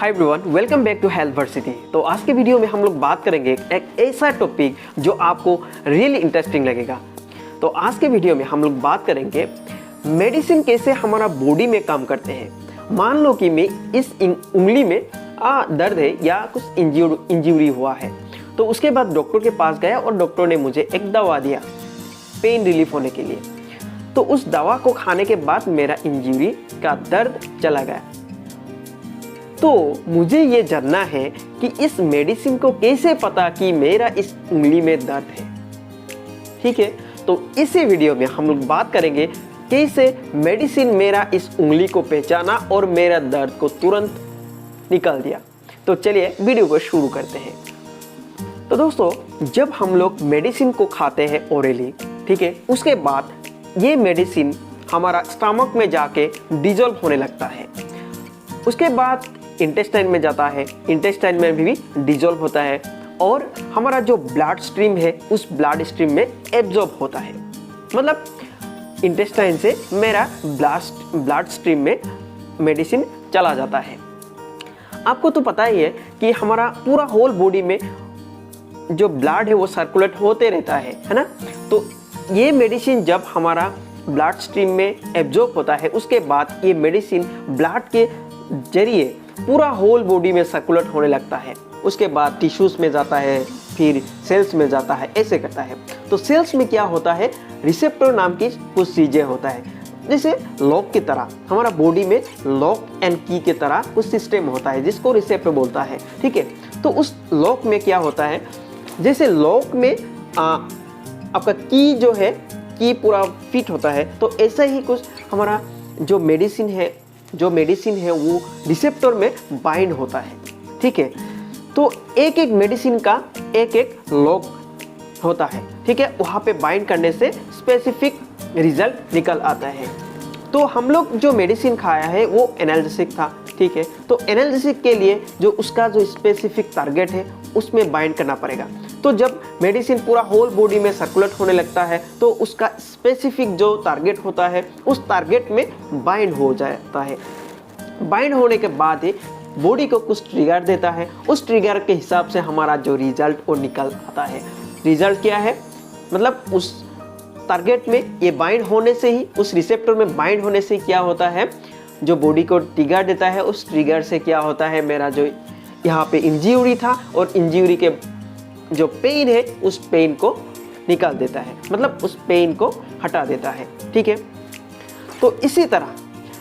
Hi everyone, welcome back to Health Varsity. तो आज के वीडियो में हम लोग बात करेंगे एक ऐसा टॉपिक जो आपको रियली इंटरेस्टिंग लगेगा। तो आज के वीडियो में हम लोग बात करेंगे मेडिसिन कैसे हमारा बॉडी में काम करते हैं। मान लो कि मैं इस उंगली में दर्द है या कुछ इंजरी हुआ है, तो उसके बाद डॉक्टर के पास गया और डॉक्टर ने मुझे एक दवा दिया पेन रिलीफ होने के लिए। तो उस दवा को खाने के बाद मेरा इंजरी का दर्द चला गया। तो मुझे ये जानना है कि इस मेडिसिन को कैसे पता कि मेरा इस उंगली में दर्द है। ठीक है, तो इसी वीडियो में हम लोग बात करेंगे कैसे मेडिसिन मेरा इस उंगली को पहचाना और मेरा दर्द को तुरंत निकाल दिया। तो चलिए वीडियो को शुरू करते हैं। तो दोस्तों, जब हम लोग मेडिसिन को खाते हैं ओरली, ठीक है, उसके बाद ये मेडिसिन हमारा स्टमक में जाके डिजोल्व होने लगता है। उसके बाद इंटेस्टाइन में जाता है, इंटेस्टाइन में भी डिजोल्व होता है और हमारा जो ब्लड स्ट्रीम है उस ब्लड स्ट्रीम में एब्जॉर्ब होता है। मतलब इंटेस्टाइन से मेरा ब्लड स्ट्रीम में मेडिसिन चला जाता है। आपको तो पता ही है कि हमारा पूरा होल बॉडी में जो ब्लड है वो सर्कुलेट होते रहता है ना। तो ये मेडिसिन जब हमारा ब्लड स्ट्रीम में एब्जॉर्ब होता है, उसके बाद ये मेडिसिन ब्लड के जरिए पूरा होल बॉडी में सर्कुलेट होने लगता है। उसके बाद टिश्यूज में जाता है, फिर सेल्स में जाता है, ऐसे करता है। तो सेल्स में क्या होता है, रिसेप्टर नाम की कुछ चीजें होता है, जैसे लॉक की तरह हमारा बॉडी में लॉक एंड की के तरह कुछ सिस्टम होता है जिसको रिसेप्टर बोलता है। ठीक है, तो उस लॉक में क्या होता है, जैसे लॉक में आपका की जो है की पूरा फिट होता है, तो ऐसा ही कुछ हमारा जो मेडिसिन है वो रिसेप्टर में बाइंड होता है। ठीक है, तो एक एक मेडिसिन का एक एक लॉक होता है। ठीक है, वहाँ पे बाइंड करने से स्पेसिफिक रिजल्ट निकल आता है। तो हम लोग जो मेडिसिन खाया है वो एनाल्जेसिक था। ठीक है, तो एनाल्जेसिक के लिए जो उसका जो स्पेसिफिक टारगेट है उसमें बाइंड करना पड़ेगा। तो जब मेडिसिन पूरा होल बॉडी में सर्कुलेट होने लगता है तो उसका स्पेसिफिक जो टारगेट होता है उस टारगेट में बाइंड हो जाता है। बाइंड होने के बाद ही बॉडी को कुछ ट्रिगर देता है, उस ट्रिगर के हिसाब से हमारा जो रिजल्ट वो निकल आता है। रिजल्ट क्या है, मतलब उस टारगेट में ये बाइंड होने से ही, उस रिसेप्टर में बाइंड होने से क्या होता है, जो बॉडी को ट्रिगर देता है उस ट्रिगर से क्या होता है, मेरा जो यहाँ पे इंजरी था और इंजरी के जो पेन है उस पेन को निकाल देता है, मतलब उस पेन को हटा देता है। ठीक है, तो इसी तरह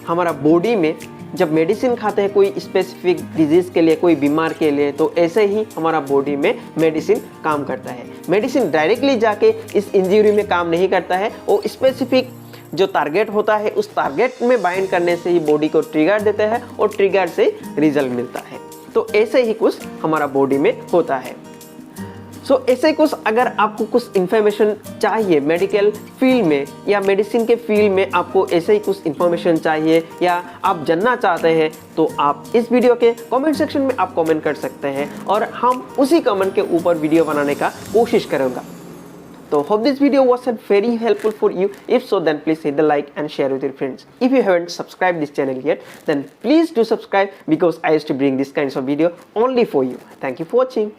हमारा बॉडी में जब मेडिसिन खाते हैं कोई स्पेसिफिक डिजीज के लिए, कोई बीमार के लिए, तो ऐसे ही हमारा बॉडी में मेडिसिन काम करता है। मेडिसिन डायरेक्टली जाके इस इंजरी में काम नहीं करता है, वो स्पेसिफिक जो टारगेट होता है उस टारगेट में बाइंड करने से ही बॉडी को ट्रिगर देता है और ट्रिगर से रिजल्ट मिलता है। तो ऐसे ही कुछ हमारा बॉडी में होता है। ऐसे कुछ अगर आपको कुछ इन्फॉर्मेशन चाहिए मेडिकल फील्ड में या मेडिसिन के फील्ड में, आपको ऐसे ही कुछ इन्फॉर्मेशन चाहिए या आप जानना चाहते हैं, तो आप इस वीडियो के कमेंट सेक्शन में आप कमेंट कर सकते हैं और हम उसी कमेंट के ऊपर वीडियो बनाने का कोशिश करूँगा। तो hope this video was very helpful for you. If so, then please hit the like and share with your friends. If you haven't subscribed this channel yet, then please do subscribe because I used to bring this kinds of video only for you. Thank you for watching.